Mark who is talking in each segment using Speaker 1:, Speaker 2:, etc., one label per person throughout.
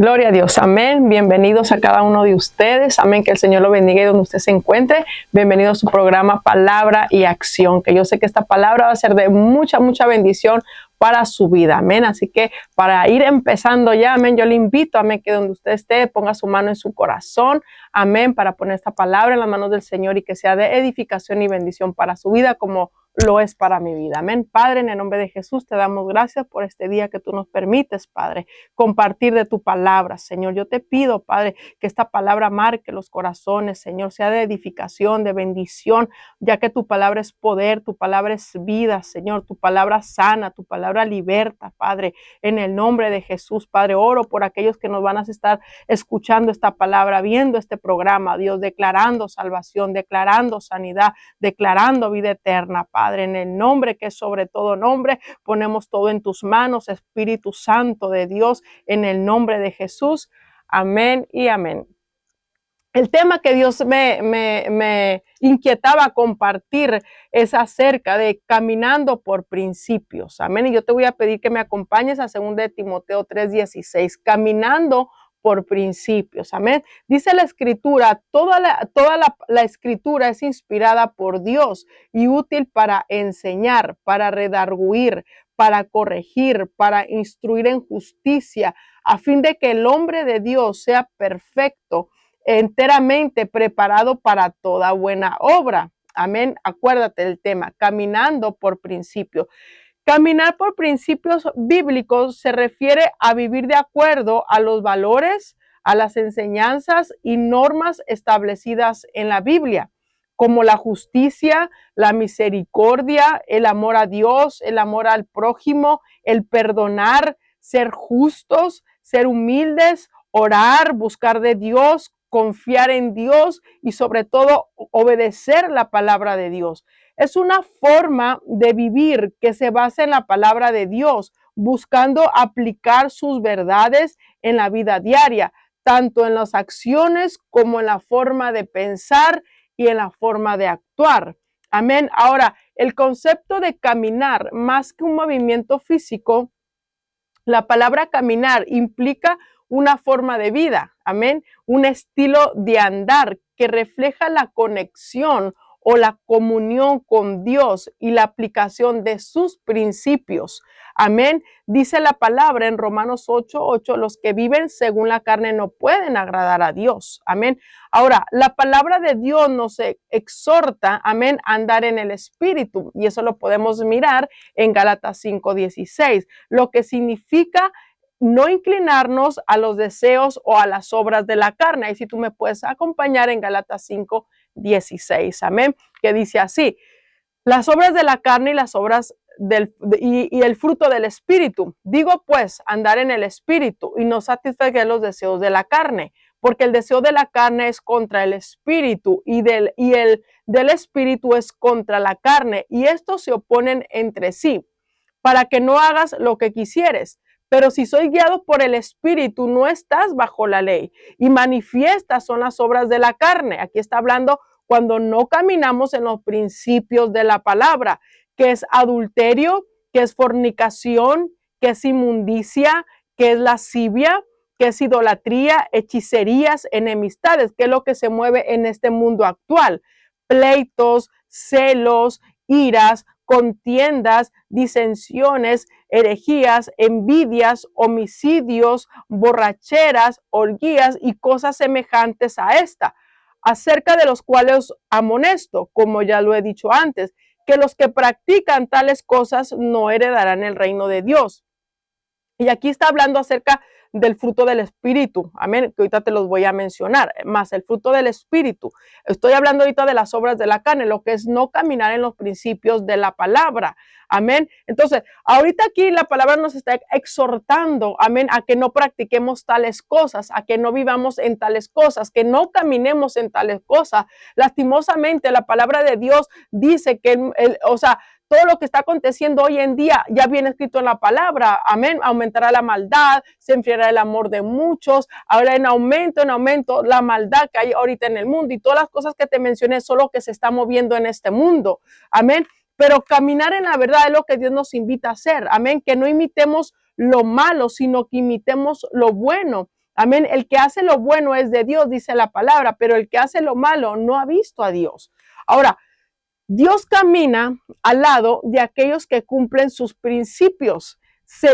Speaker 1: Gloria a Dios, amén. Bienvenidos a cada uno de ustedes, amén. Que el Señor lo bendiga y donde usted se encuentre. Bienvenido a su programa Palabra y Acción, que yo sé que esta palabra va a ser de mucha bendición para su vida, amén. Así que para ir empezando ya, amén, yo le invito, amén, que donde usted esté, ponga su mano en su corazón, amén, para poner esta palabra en las manos del Señor y que sea de edificación y bendición para su vida como lo es para mi vida, amén. Padre, en el nombre de Jesús te damos gracias por este día que tú nos permites, Padre, compartir de tu palabra, Señor. Yo te pido, Padre, que esta palabra marque los corazones, Señor, sea de edificación, de bendición, ya que tu palabra es poder, tu palabra es vida, Señor, tu palabra sana, tu palabra liberta, Padre, en el nombre de Jesús, Padre. Oro por aquellos que nos van a estar escuchando esta palabra, viendo este programa, Dios, declarando salvación, declarando sanidad, declarando vida eterna, Padre, en el nombre que es sobre todo nombre. Ponemos todo en tus manos, Espíritu Santo de Dios, en el nombre de Jesús. Amén y amén. El tema que Dios me inquietaba compartir es acerca de caminando por principios. Amén. Y yo te voy a pedir que me acompañes a 2 de Timoteo 3:16, caminando por principios. Amén. Dice la escritura, toda la escritura es inspirada por Dios y útil para enseñar, para redarguir, para corregir, para instruir en justicia, a fin de que el hombre de Dios sea perfecto, enteramente preparado para toda buena obra. Amén. Acuérdate del tema, caminando por principios. Caminar por principios bíblicos se refiere a vivir de acuerdo a los valores, a las enseñanzas y normas establecidas en la Biblia, como la justicia, la misericordia, el amor a Dios, el amor al prójimo, el perdonar, ser justos, ser humildes, orar, buscar de Dios, confiar en Dios y sobre todo obedecer la palabra de Dios. Es una forma de vivir que se basa en la palabra de Dios, buscando aplicar sus verdades en la vida diaria, tanto en las acciones como en la forma de pensar y en la forma de actuar. Amén. Ahora, el concepto de caminar, más que un movimiento físico, la palabra caminar implica una forma de vida, amén, un estilo de andar que refleja la conexión o la comunión con Dios y la aplicación de sus principios. Amén. Dice la palabra en Romanos 8:8, los que viven según la carne no pueden agradar a Dios. Amén. Ahora, la palabra de Dios nos exhorta, amén, a andar en el Espíritu. Y eso lo podemos mirar en Gálatas 5:16, lo que significa no inclinarnos a los deseos o a las obras de la carne. Y si tú me puedes acompañar en Gálatas 5:16, amén, que dice así: las obras de la carne y las obras y el fruto del Espíritu. Digo pues, andar en el Espíritu y no satisfacer los deseos de la carne, porque el deseo de la carne es contra el Espíritu y el del Espíritu es contra la carne, y estos se oponen entre sí, para que no hagas lo que quisieres. Pero si soy guiado por el Espíritu, no estás bajo la ley. Y manifiestas son las obras de la carne. Aquí está hablando cuando no caminamos en los principios de la palabra, que es adulterio, que es fornicación, que es inmundicia, que es lascivia, que es idolatría, hechicerías, enemistades, que es lo que se mueve en este mundo actual. Pleitos, celos, iras, contiendas, disensiones, herejías, envidias, homicidios, borracheras, orgías y cosas semejantes a esta, acerca de los cuales amonesto, como ya lo he dicho antes, que los que practican tales cosas no heredarán el reino de Dios. Y aquí está hablando acerca del fruto del Espíritu, amén, que ahorita te los voy a mencionar, más el fruto del Espíritu. Estoy hablando ahorita de las obras de la carne, lo que es no caminar en los principios de la palabra, amén. Entonces, ahorita aquí la palabra nos está exhortando, amén, a que no practiquemos tales cosas, a que no vivamos en tales cosas, que no caminemos en tales cosas. Lastimosamente, la palabra de Dios dice que, todo lo que está aconteciendo hoy en día ya viene escrito en la palabra, amén. Aumentará la maldad, se enfriará el amor de muchos, ahora en aumento la maldad que hay ahorita en el mundo, y todas las cosas que te mencioné son lo que se está moviendo en este mundo, amén. Pero caminar en la verdad es lo que Dios nos invita a hacer, amén, que no imitemos lo malo, sino que imitemos lo bueno. Amén. El que hace lo bueno es de Dios, dice la palabra, pero el que hace lo malo no ha visto a Dios. Ahora, Dios camina al lado de aquellos que cumplen sus principios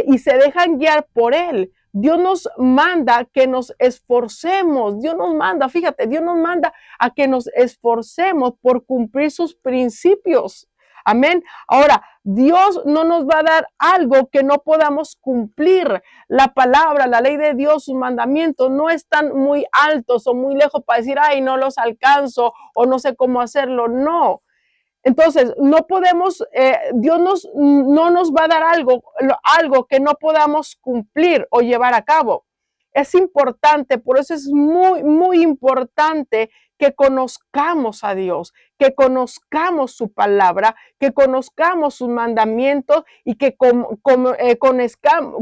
Speaker 1: y se dejan guiar por Él. Dios nos manda que nos esforcemos. Dios nos manda, fíjate, Dios nos manda a que nos esforcemos por cumplir sus principios. Amén. Ahora, Dios no nos va a dar algo que no podamos cumplir. La palabra, la ley de Dios, sus mandamientos no están muy altos o muy lejos para decir, ay, no los alcanzo o no sé cómo hacerlo. No. Entonces, no podemos, Dios no nos va a dar algo que no podamos cumplir o llevar a cabo. Es importante, por eso es muy, muy importante que conozcamos a Dios, que conozcamos su palabra, que conozcamos sus mandamientos y que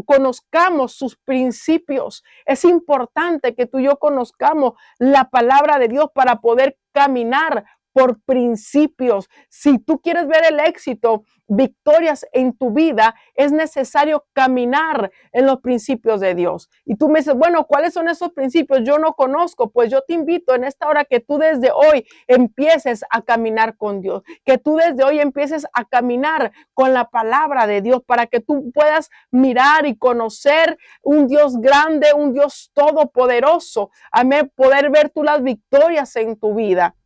Speaker 1: conozcamos sus principios. Es importante que tú y yo conozcamos la palabra de Dios para poder caminar por principios. Si tú quieres ver el éxito, victorias en tu vida, es necesario caminar en los principios de Dios. Y tú me dices, bueno, ¿cuáles son esos principios? Yo no conozco. Pues yo te invito en esta hora que tú desde hoy empieces a caminar con Dios, que tú desde hoy empieces a caminar con la palabra de Dios para que tú puedas mirar y conocer un Dios grande, un Dios todopoderoso. Amén. Poder ver tú las victorias en tu vida.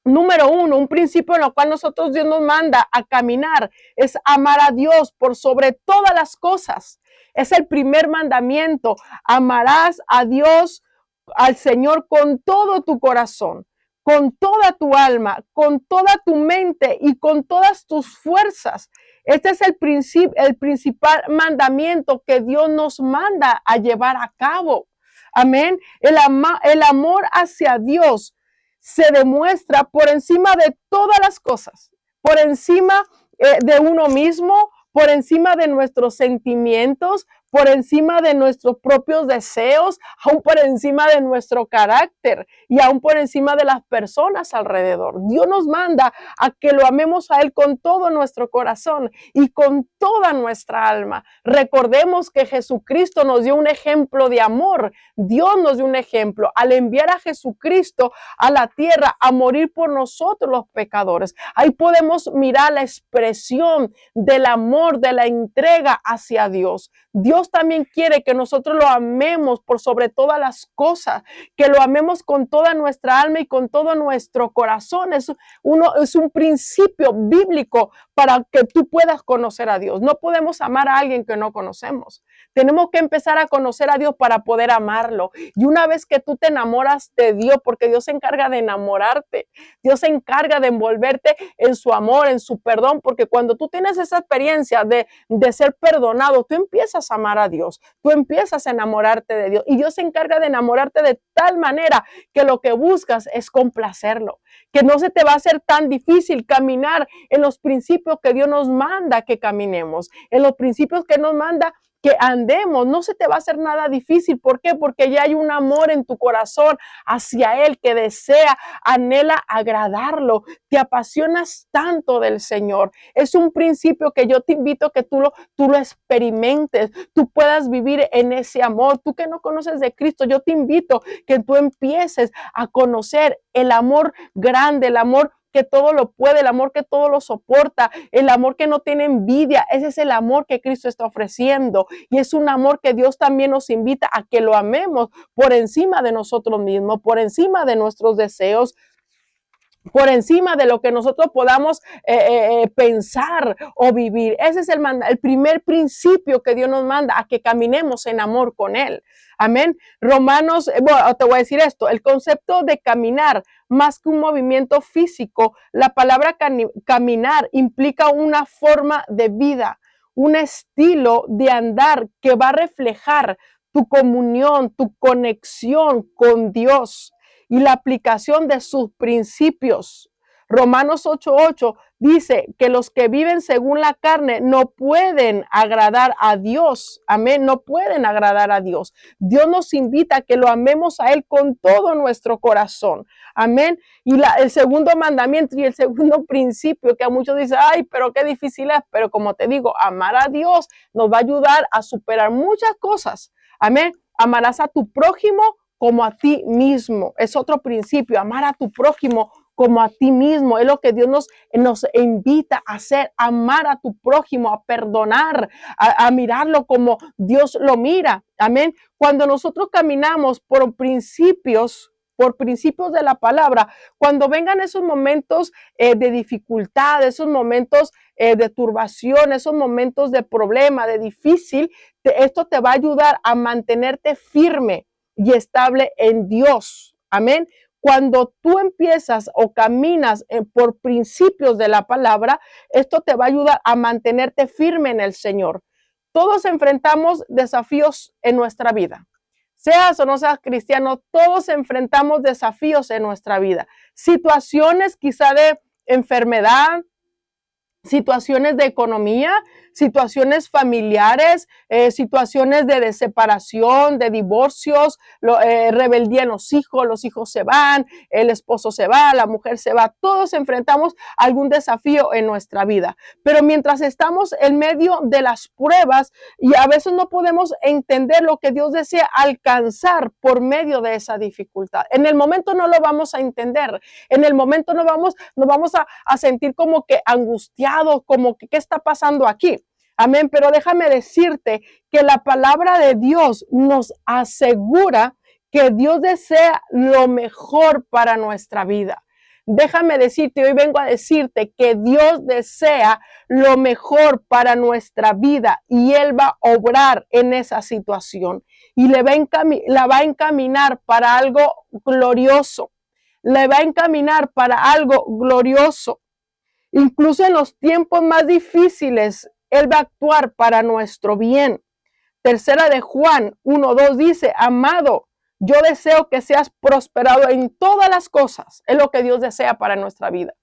Speaker 1: Número uno, un principio en el cual Dios nos manda a caminar es amar a Dios por sobre todas las cosas. Es el primer mandamiento. Amarás a Dios, al Señor con todo tu corazón, con toda tu alma, con toda tu mente y con todas tus fuerzas. Este es el principal mandamiento que Dios nos manda a llevar a cabo. Amén. El amor hacia Dios se demuestra por encima de todas las cosas, por encima de uno mismo, por encima de nuestros sentimientos, por encima de nuestros propios deseos, aún por encima de nuestro carácter y aún por encima de las personas alrededor. Dios nos manda a que lo amemos a Él con todo nuestro corazón y con toda nuestra alma. Recordemos que Jesucristo nos dio un ejemplo de amor. Dios nos dio un ejemplo al enviar a Jesucristo a la tierra a morir por nosotros los pecadores. Ahí podemos mirar la expresión del amor, de la entrega hacia Dios. Dios también quiere que nosotros lo amemos por sobre todas las cosas, que lo amemos con toda nuestra alma y con todo nuestro corazón. Es un principio bíblico para que tú puedas conocer a Dios. No podemos amar a alguien que no conocemos. Tenemos que empezar a conocer a Dios para poder amarlo. Y una vez que tú te enamoras de Dios, porque Dios se encarga de enamorarte, Dios se encarga de envolverte en su amor, en su perdón, porque cuando tú tienes esa experiencia de ser perdonado, tú empiezas a amar a Dios, tú empiezas a enamorarte de Dios y Dios se encarga de enamorarte de tal manera que lo que buscas es complacerlo, que no se te va a hacer tan difícil caminar en los principios que Dios nos manda que caminemos, en los principios que nos manda que andemos. No se te va a hacer nada difícil. ¿Por qué? Porque ya hay un amor en tu corazón hacia Él que desea, anhela agradarlo. Te apasionas tanto del Señor. Es un principio que yo te invito a que tú lo experimentes, tú puedas vivir en ese amor. Tú que no conoces de Cristo, yo te invito que tú empieces a conocer el amor grande, el amor que todo lo puede, el amor que todo lo soporta, el amor que no tiene envidia. Ese es el amor que Cristo está ofreciendo y es un amor que Dios también nos invita a que lo amemos por encima de nosotros mismos, por encima de nuestros deseos, por encima de lo que nosotros podamos pensar o vivir. Ese es el primer principio que Dios nos manda, a que caminemos en amor con Él. Amén. Romanos, bueno, te voy a decir esto, el concepto de caminar, más que un movimiento físico, la palabra caminar implica una forma de vida, un estilo de andar que va a reflejar tu comunión, tu conexión con Dios y la aplicación de sus principios. Romanos 8:8 dice que los que viven según la carne no pueden agradar a Dios. Amén, no pueden agradar a Dios. Dios nos invita a que lo amemos a Él con todo nuestro corazón. Amén. Y el segundo mandamiento y el segundo principio que a muchos dicen, ay, pero qué difícil es. Pero como te digo, amar a Dios nos va a ayudar a superar muchas cosas. Amén. Amarás a tu prójimo como a ti mismo. Es otro principio, amar a tu prójimo como a ti mismo. Es lo que Dios nos invita a hacer, amar a tu prójimo, a perdonar, a mirarlo como Dios lo mira. Amén. Cuando nosotros caminamos por principios de la palabra, cuando vengan esos momentos de dificultad, esos momentos de turbación, esos momentos de problema, de difícil, esto te va a ayudar a mantenerte firme y estable en Dios. Amén. Cuando tú empiezas o caminas por principios de la palabra, esto te va a ayudar a mantenerte firme en el Señor. Todos enfrentamos desafíos en nuestra vida. Seas o no seas cristiano, todos enfrentamos desafíos en nuestra vida. Situaciones quizá de enfermedad, situaciones de economía, situaciones familiares, situaciones de separación, de divorcios, rebeldía en los hijos se van, el esposo se va, la mujer se va, todos enfrentamos algún desafío en nuestra vida. Pero mientras estamos en medio de las pruebas y a veces no podemos entender lo que Dios desea alcanzar por medio de esa dificultad. En el momento no lo vamos a entender, en el momento nos vamos a sentir como que angustiados, como que qué está pasando aquí. Amén. Pero déjame decirte que la palabra de Dios nos asegura que Dios desea lo mejor para nuestra vida. Déjame decirte, hoy vengo a decirte que Dios desea lo mejor para nuestra vida y Él va a obrar en esa situación y la va a encaminar para algo glorioso. Le va a encaminar para algo glorioso. Incluso en los tiempos más difíciles, Él va a actuar para nuestro bien. Tercera de Juan 1:2 dice, amado, yo deseo que seas prosperado en todas las cosas. Es lo que Dios desea para nuestra vida.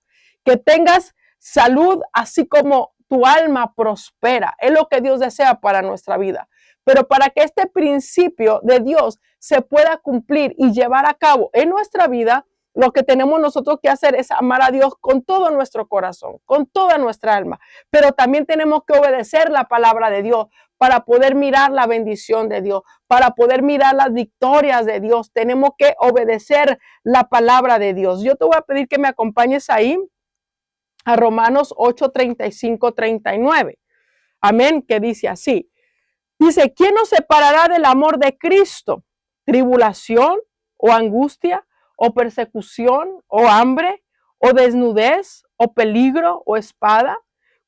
Speaker 1: Que tengas salud así como tu alma prospera. Es lo que Dios desea para nuestra vida. Pero para que este principio de Dios se pueda cumplir y llevar a cabo en nuestra vida, lo que tenemos nosotros que hacer es amar a Dios con todo nuestro corazón, con toda nuestra alma. Pero también tenemos que obedecer la palabra de Dios para poder mirar la bendición de Dios, para poder mirar las victorias de Dios. Tenemos que obedecer la palabra de Dios. Yo te voy a pedir que me acompañes ahí a Romanos 8:35-39. Amén, que dice así. Dice, ¿quién nos separará del amor de Cristo? ¿Tribulación o angustia? ¿O persecución, o hambre, o desnudez, o peligro, o espada?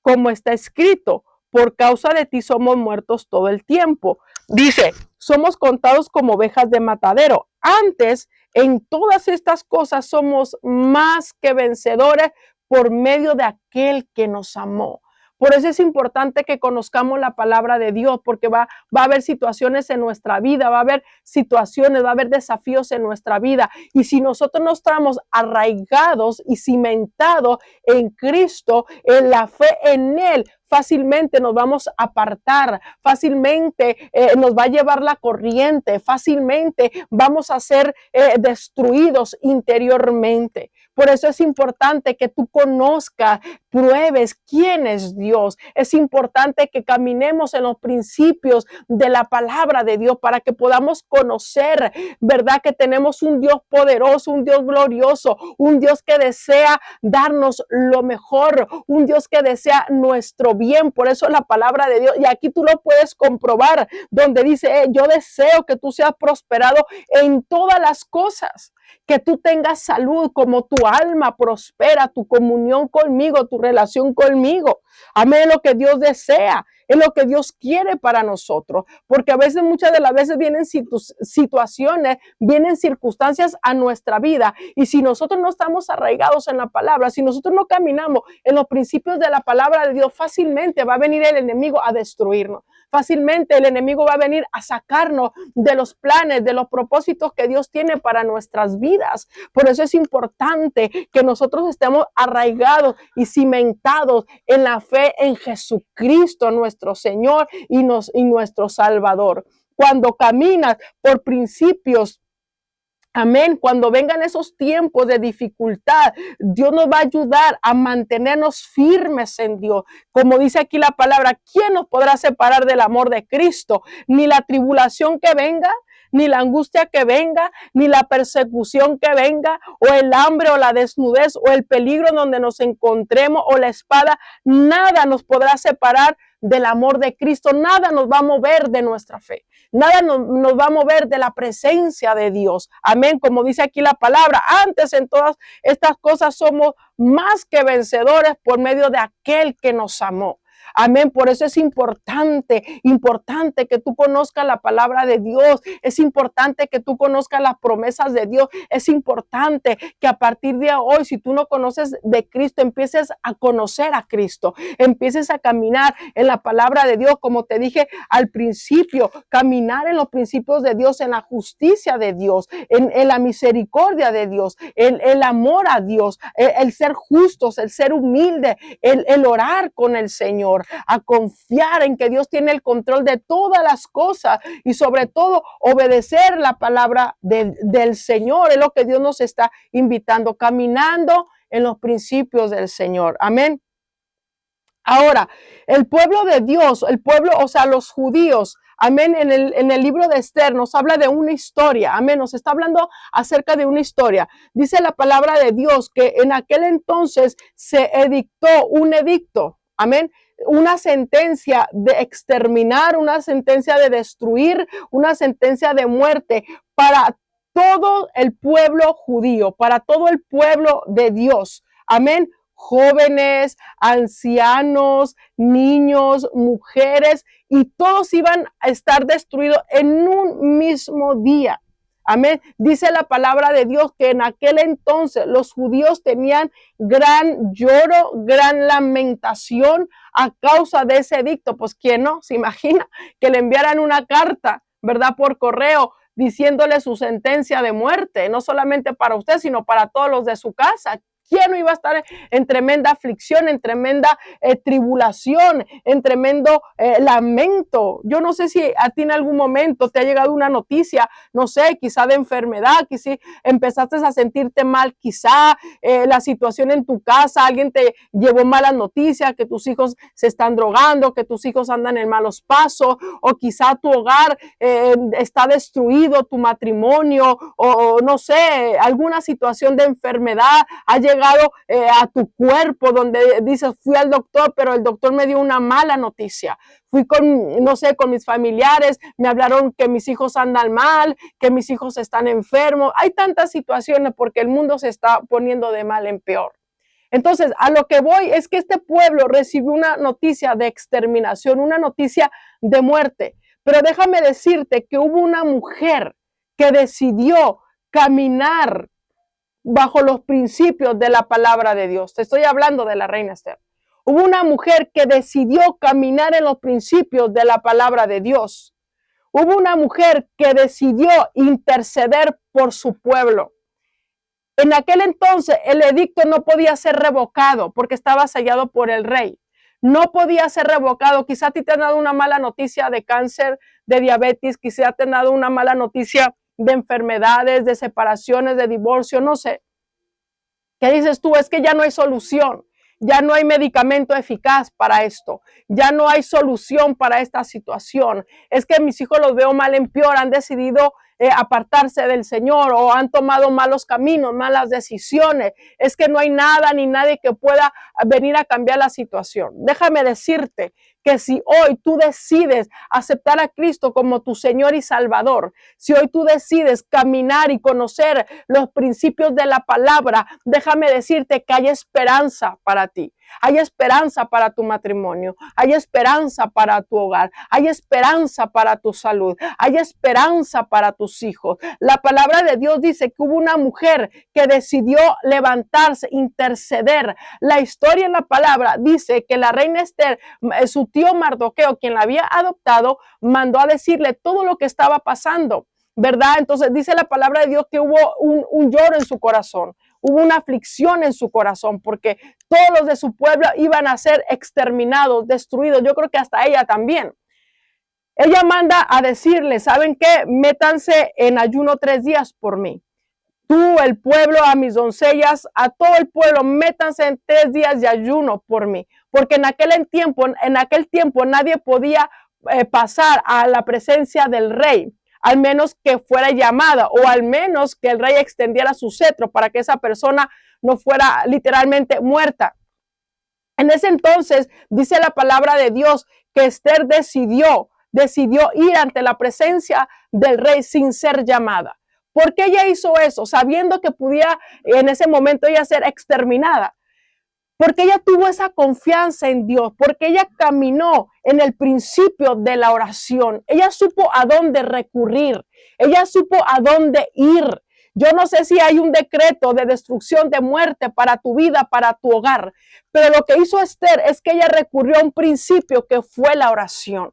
Speaker 1: Como está escrito, por causa de ti somos muertos todo el tiempo. Dice, somos contados como ovejas de matadero. Antes, en todas estas cosas somos más que vencedores por medio de aquel que nos amó. Por eso es importante que conozcamos la palabra de Dios, porque va a haber situaciones en nuestra vida, va a haber situaciones, va a haber desafíos en nuestra vida. Y si nosotros no estamos arraigados y cimentados en Cristo, en la fe en Él, fácilmente nos vamos a apartar, fácilmente nos va a llevar la corriente, fácilmente vamos a ser destruidos interiormente. Por eso es importante que tú conozcas, pruebes quién es Dios. Es importante que caminemos en los principios de la palabra de Dios para que podamos conocer, ¿verdad? Que tenemos un Dios poderoso, un Dios glorioso, un Dios que desea darnos lo mejor, un Dios que desea nuestro bien. Por eso la palabra de Dios, y aquí tú lo puedes comprobar, donde dice, yo deseo que tú seas prosperado en todas las cosas, que tú tengas salud, como tu alma prospera, tu comunión conmigo, tu relación conmigo. Amén, es lo que Dios desea, es lo que Dios quiere para nosotros, porque a veces, muchas de las veces vienen situaciones, vienen circunstancias a nuestra vida, y si nosotros no estamos arraigados en la palabra, si nosotros no caminamos en los principios de la palabra de Dios, fácilmente va a venir el enemigo a destruirnos. Fácilmente el enemigo va a venir a sacarnos de los planes, de los propósitos que Dios tiene para nuestras vidas. Por eso es importante que nosotros estemos arraigados y cimentados en la fe en Jesucristo, nuestro Señor y nuestro Salvador. Cuando caminas por principios, amén, cuando vengan esos tiempos de dificultad, Dios nos va a ayudar a mantenernos firmes en Dios. Como dice aquí la palabra, ¿quién nos podrá separar del amor de Cristo? Ni la tribulación que venga, ni la angustia que venga, ni la persecución que venga, o el hambre, o la desnudez, o el peligro donde nos encontremos, o la espada, nada nos podrá separar del amor de Cristo, nada nos va a mover de nuestra fe, nada nos va a mover de la presencia de Dios. Amén, como dice aquí la palabra, antes en todas estas cosas somos más que vencedores por medio de aquel que nos amó. Amén. Por eso es importante que tú conozcas la palabra de Dios. Es importante que tú conozcas las promesas de Dios. Es importante que a partir de hoy, si tú no conoces de Cristo, empieces a conocer a Cristo. Empieces a caminar en la palabra de Dios, como te dije al principio, caminar en los principios de Dios, en la justicia de Dios, en la misericordia de Dios, el amor a Dios, el ser justos, el ser humilde, el orar con el Señor, a confiar en que Dios tiene el control de todas las cosas y sobre todo obedecer la palabra del Señor. Es lo que Dios nos está invitando, caminando en los principios del Señor. Amén. Ahora, el pueblo de Dios, el pueblo, o sea, los judíos, amén, en el libro de Esther nos habla de una historia, amén, nos está hablando acerca de una historia. Dice la palabra de Dios que en aquel entonces se edictó un edicto, amén, una sentencia de exterminar, una sentencia de destruir, una sentencia de muerte para todo el pueblo judío, para todo el pueblo de Dios, amén. Jóvenes, ancianos, niños, mujeres, y todos iban a estar destruidos en un mismo día. Amén. Dice la palabra de Dios que en aquel entonces los judíos tenían gran lloro, gran lamentación a causa de ese edicto. Pues quién no se imagina que le enviaran una carta, ¿verdad? Por correo, diciéndole su sentencia de muerte, no solamente para usted, sino para todos los de su casa. ¿Quién no iba a estar en tremenda aflicción, en tremenda tribulación, en tremendo lamento? Yo no sé si a ti en algún momento te ha llegado una noticia, no sé, quizá de enfermedad, quizá empezaste a sentirte mal, quizá la situación en tu casa, alguien te llevó malas noticias, que tus hijos se están drogando, que tus hijos andan en malos pasos, o quizá tu hogar está destruido, tu matrimonio, o no sé, alguna situación de enfermedad ha llegado a tu cuerpo, donde dices, fui al doctor, pero el doctor me dio una mala noticia. Fui con, no sé, con mis familiares, me hablaron que mis hijos andan mal, que mis hijos están enfermos. Hay tantas situaciones porque el mundo se está poniendo de mal en peor. Entonces, a lo que voy es que este pueblo recibió una noticia de exterminación, una noticia de muerte. Pero déjame decirte que hubo una mujer que decidió caminar bajo los principios de la palabra de Dios. Te estoy hablando de la reina Esther. Hubo una mujer que decidió caminar en los principios de la palabra de Dios. Hubo una mujer que decidió interceder por su pueblo. En aquel entonces el edicto no podía ser revocado porque estaba sellado por el rey. No podía ser revocado. Quizá a ti te han dado una mala noticia de cáncer, de diabetes, quizá te han dado una mala noticia de enfermedades, de separaciones, de divorcio, no sé. ¿Qué dices tú? Es que ya no hay solución, ya no hay medicamento eficaz para esto, ya no hay solución para esta situación. Es que mis hijos los veo mal en peor, han decidido apartarse del Señor o han tomado malos caminos, malas decisiones. Es que no hay nada ni nadie que pueda venir a cambiar la situación. Déjame decirte que si hoy tú decides aceptar a Cristo como tu Señor y Salvador, si hoy tú decides caminar y conocer los principios de la palabra, déjame decirte que hay esperanza para ti. Hay esperanza para tu matrimonio, hay esperanza para tu hogar, hay esperanza para tu salud, hay esperanza para tus hijos. La palabra de Dios dice que hubo una mujer que decidió levantarse, interceder. La historia en la palabra dice que la reina Esther, su tío Mardoqueo, quien la había adoptado, mandó a decirle todo lo que estaba pasando, ¿verdad? Entonces dice la palabra de Dios que hubo un lloro en su corazón. Hubo una aflicción en su corazón porque todos los de su pueblo iban a ser exterminados, destruidos. Yo creo que hasta ella también. Ella manda a decirle, ¿saben qué? Métanse en ayuno 3 días por mí. Tú, el pueblo, a mis doncellas, a todo el pueblo, métanse en 3 días de ayuno por mí. Porque en aquel tiempo nadie podía pasar a la presencia del rey. al menos que fuera llamada o al menos que el rey extendiera su cetro para que esa persona no fuera literalmente muerta. En ese entonces dice la palabra de Dios que Esther decidió ir ante la presencia del rey sin ser llamada. ¿Por qué ella hizo eso? Sabiendo que podía en ese momento ella ser exterminada. Porque ella tuvo esa confianza en Dios, porque ella caminó en el principio de la oración. Ella supo a dónde recurrir, ella supo a dónde ir. Yo no sé si hay un decreto de destrucción, de muerte para tu vida, para tu hogar, pero lo que hizo Esther es que ella recurrió a un principio que fue la oración.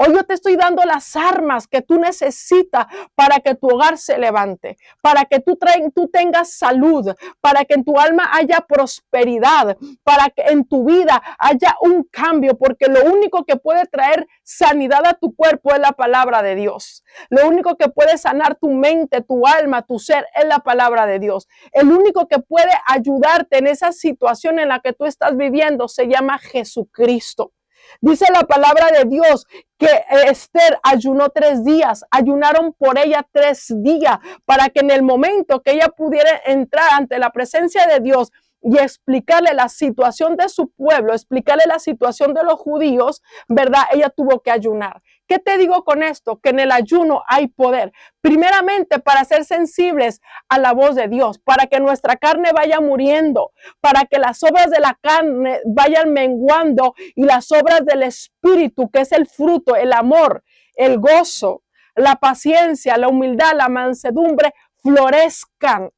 Speaker 1: Hoy yo te estoy dando las armas que tú necesitas para que tu hogar se levante, para que tú tengas salud, para que en tu alma haya prosperidad, para que en tu vida haya un cambio, porque lo único que puede traer sanidad a tu cuerpo es la palabra de Dios. Lo único que puede sanar tu mente, tu alma, tu ser es la palabra de Dios. El único que puede ayudarte en esa situación en la que tú estás viviendo se llama Jesucristo. Dice la palabra de Dios que Esther ayunó 3 días, ayunaron por ella 3 días para que en el momento que ella pudiera entrar ante la presencia de Dios y explicarle la situación de su pueblo, explicarle la situación de los judíos, ¿verdad? Ella tuvo que ayunar. ¿Qué te digo con esto? Que en el ayuno hay poder. Primeramente, para ser sensibles a la voz de Dios, para que nuestra carne vaya muriendo, para que las obras de la carne vayan menguando y las obras del Espíritu, que es el fruto, el amor, el gozo, la paciencia, la humildad, la mansedumbre, florezcan.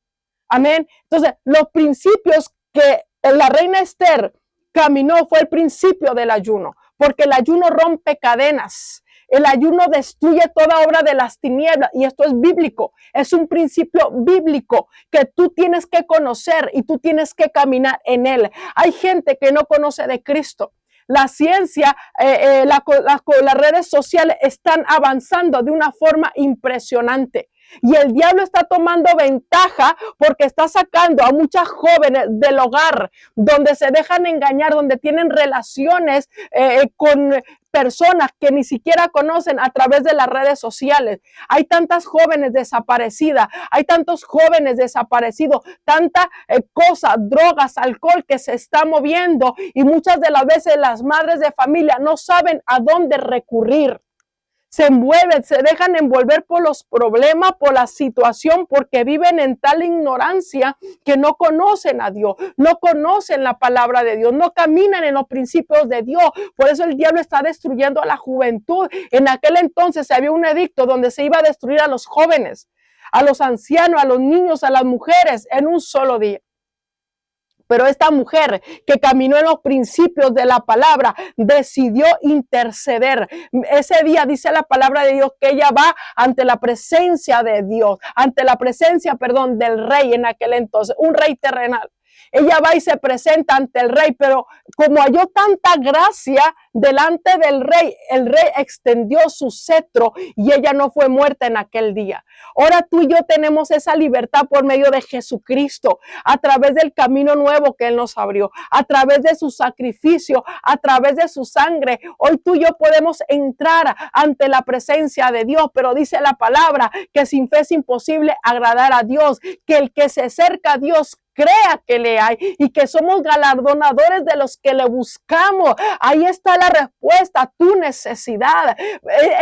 Speaker 1: Amén. Entonces, los principios que la reina Esther caminó fue el principio del ayuno, porque el ayuno rompe cadenas. El ayuno destruye toda obra de las tinieblas y esto es bíblico. Es un principio bíblico que tú tienes que conocer y tú tienes que caminar en él. Hay gente que no conoce de Cristo. La ciencia, las redes sociales están avanzando de una forma impresionante. Y el diablo está tomando ventaja porque está sacando a muchas jóvenes del hogar, donde se dejan engañar, donde tienen relaciones con personas que ni siquiera conocen a través de las redes sociales. Hay tantas jóvenes desaparecidas, hay tantos jóvenes desaparecidos, tanta cosa, drogas, alcohol que se está moviendo y muchas de las veces las madres de familia no saben a dónde recurrir. Se envuelven, se dejan envolver por los problemas, por la situación, porque viven en tal ignorancia que no conocen a Dios, no conocen la palabra de Dios, no caminan en los principios de Dios. Por eso el diablo está destruyendo a la juventud. En aquel entonces había un edicto donde se iba a destruir a los jóvenes, a los ancianos, a los niños, a las mujeres en un solo día. Pero esta mujer que caminó en los principios de la palabra decidió interceder. Ese día dice la palabra de Dios que ella va ante la presencia de Dios, ante la presencia, del rey en aquel entonces, un rey terrenal. Ella va y se presenta ante el rey, pero como halló tanta gracia delante del rey, el rey extendió su cetro y ella no fue muerta en aquel día. Ahora tú y yo tenemos esa libertad por medio de Jesucristo, a través del camino nuevo que Él nos abrió, a través de su sacrificio, a través de su sangre. Hoy tú y yo podemos entrar ante la presencia de Dios, pero dice la palabra que sin fe es imposible agradar a Dios, que el que se acerca a Dios crea que le hay y que somos galardonadores de los que le buscamos. Ahí está la respuesta a tu necesidad.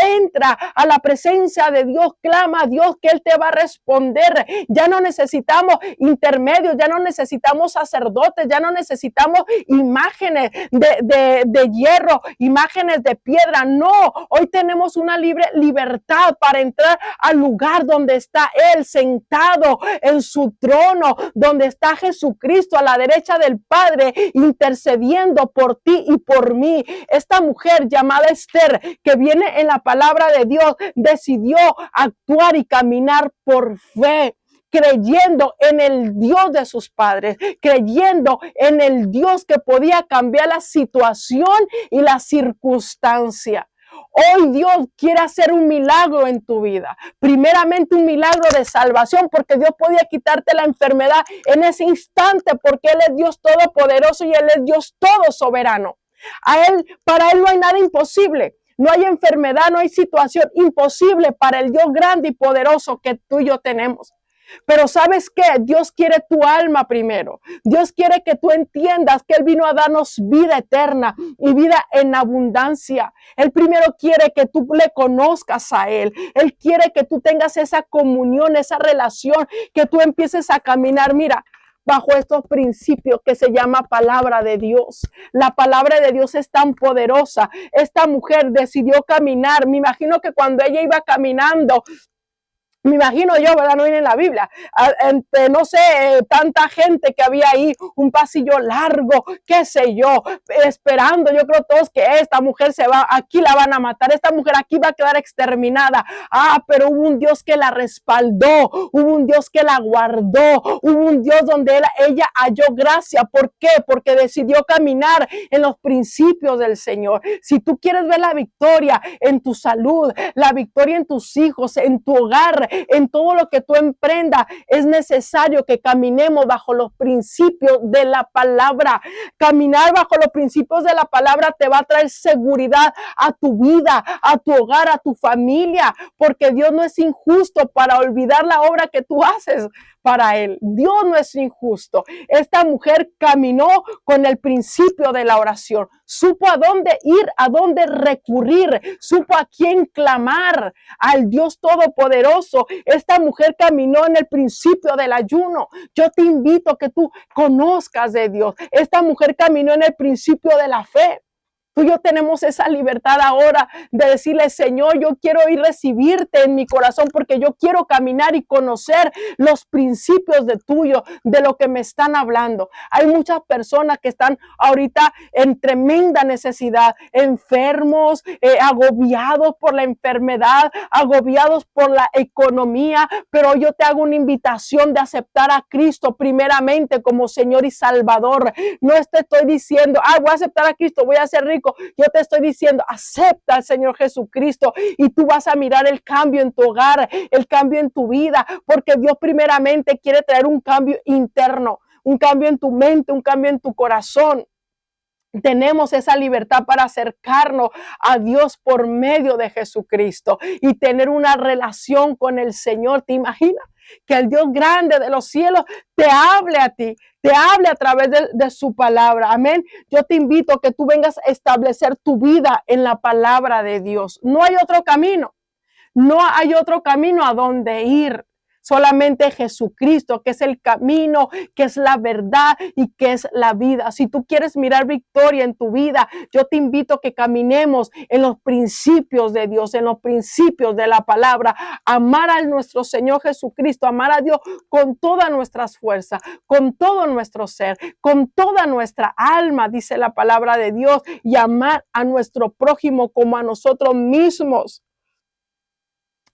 Speaker 1: Entra a la presencia de Dios, clama a Dios que Él te va a responder. Ya no necesitamos intermedios, ya no necesitamos sacerdotes, ya no necesitamos imágenes de hierro, imágenes de piedra. No, hoy tenemos una libertad para entrar al lugar donde está Él sentado en su trono, donde está Jesucristo a la derecha del Padre intercediendo por ti y por mí. Esta mujer llamada Esther, que viene en la palabra de Dios, decidió actuar y caminar por fe, creyendo en el Dios de sus padres, creyendo en el Dios que podía cambiar la situación y la circunstancia. Hoy Dios quiere hacer un milagro en tu vida. Primeramente un milagro de salvación, porque Dios podía quitarte la enfermedad en ese instante, porque Él es Dios todopoderoso y Él es Dios todo soberano. Para Él no hay nada imposible. No hay enfermedad, no hay situación imposible para el Dios grande y poderoso que tú y yo tenemos. Pero ¿sabes qué? Dios quiere tu alma primero. Dios quiere que tú entiendas que Él vino a darnos vida eterna y vida en abundancia. Él primero quiere que tú le conozcas a Él. Él quiere que tú tengas esa comunión, esa relación, que tú empieces a caminar. Mira, bajo estos principios que se llama palabra de Dios. La palabra de Dios es tan poderosa. Esta mujer decidió caminar. Me imagino que cuando ella iba caminando, me imagino yo, ¿verdad? No viene en la Biblia. Entre, no sé, tanta gente que había ahí, un pasillo largo, qué sé yo, esperando. Yo creo todos que esta mujer se va, aquí la van a matar, esta mujer aquí va a quedar exterminada. Pero hubo un Dios que la respaldó, hubo un Dios que la guardó, hubo un Dios donde ella halló gracia. ¿Por qué? Porque decidió caminar en los principios del Señor. Si tú quieres ver la victoria en tu salud, la victoria en tus hijos, en tu hogar, en todo lo que tú emprendas, es necesario que caminemos bajo los principios de la palabra. Caminar bajo los principios de la palabra te va a traer seguridad a tu vida, a tu hogar, a tu familia, porque Dios no es injusto para olvidar la obra que tú haces para Él. Dios no es injusto. Esta mujer caminó con el principio de la oración. Supo a dónde ir, a dónde recurrir. Supo a quién clamar, al Dios Todopoderoso. Esta mujer caminó en el principio del ayuno. Yo te invito a que tú conozcas de Dios. Esta mujer caminó en el principio de la fe. Tú y yo tenemos esa libertad ahora de decirle, Señor, yo quiero ir a recibirte en mi corazón porque yo quiero caminar y conocer los principios de tuyo, de lo que me están hablando. Hay muchas personas que están ahorita en tremenda necesidad, enfermos, agobiados por la enfermedad, agobiados por la economía, pero yo te hago una invitación de aceptar a Cristo primeramente como Señor y Salvador. No te estoy diciendo, voy a aceptar a Cristo, voy a ser rico. Yo te estoy diciendo, acepta al Señor Jesucristo y tú vas a mirar el cambio en tu hogar, el cambio en tu vida, porque Dios primeramente quiere traer un cambio interno, un cambio en tu mente, un cambio en tu corazón. Tenemos esa libertad para acercarnos a Dios por medio de Jesucristo y tener una relación con el Señor. ¿Te imaginas que el Dios grande de los cielos te hable a ti, te hable a través de su palabra? Amén. Yo te invito a que tú vengas a establecer tu vida en la palabra de Dios. No hay otro camino. No hay otro camino a donde ir. Solamente Jesucristo, que es el camino, que es la verdad y que es la vida. Si tú quieres mirar victoria en tu vida, yo te invito a que caminemos en los principios de Dios, en los principios de la palabra. Amar a nuestro Señor Jesucristo, amar a Dios con todas nuestras fuerzas, con todo nuestro ser, con toda nuestra alma, dice la palabra de Dios, y amar a nuestro prójimo como a nosotros mismos.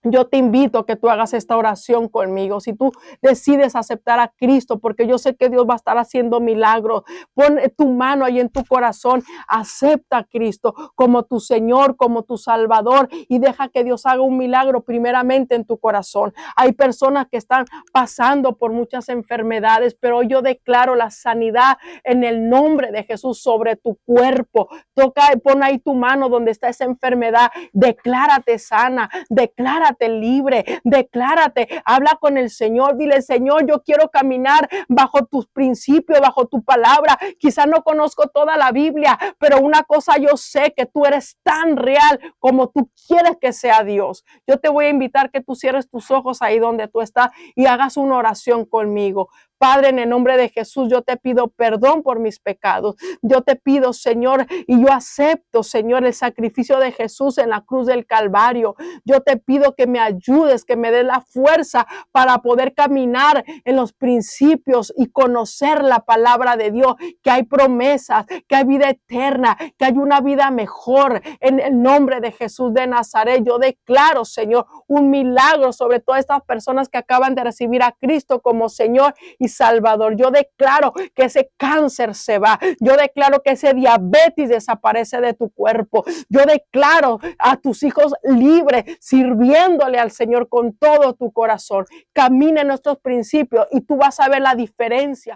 Speaker 1: Yo te invito a que tú hagas esta oración conmigo. Si tú decides aceptar a Cristo, porque yo sé que Dios va a estar haciendo milagros, pon tu mano ahí en tu corazón, acepta a Cristo como tu Señor, como tu Salvador y deja que Dios haga un milagro primeramente en tu corazón. Hay personas que están pasando por muchas enfermedades, pero yo declaro la sanidad en el nombre de Jesús sobre tu cuerpo. Toca y pon ahí tu mano donde está esa enfermedad. Declárate sana, declárate libre, declárate, habla con el Señor, dile, Señor, yo quiero caminar bajo tus principios, bajo tu palabra. Quizás no conozco toda la Biblia, pero una cosa yo sé, que tú eres tan real como tú quieres que sea Dios. Yo te voy a invitar que tú cierres tus ojos ahí donde tú estás y hagas una oración conmigo. Padre, en el nombre de Jesús, yo te pido perdón por mis pecados. Yo te pido, Señor, y yo acepto, Señor, el sacrificio de Jesús en la cruz del Calvario. Yo te pido que me ayudes, que me des la fuerza para poder caminar en los principios y conocer la palabra de Dios, que hay promesas, que hay vida eterna, que hay una vida mejor. En el nombre de Jesús de Nazaret, yo declaro, Señor, un milagro sobre todas estas personas que acaban de recibir a Cristo como Señor y Salvador. Yo declaro que ese cáncer se va. Yo declaro que ese diabetes desaparece de tu cuerpo. Yo declaro a tus hijos libres, sirviéndole al Señor con todo tu corazón. Camina en nuestros principios y tú vas a ver la diferencia.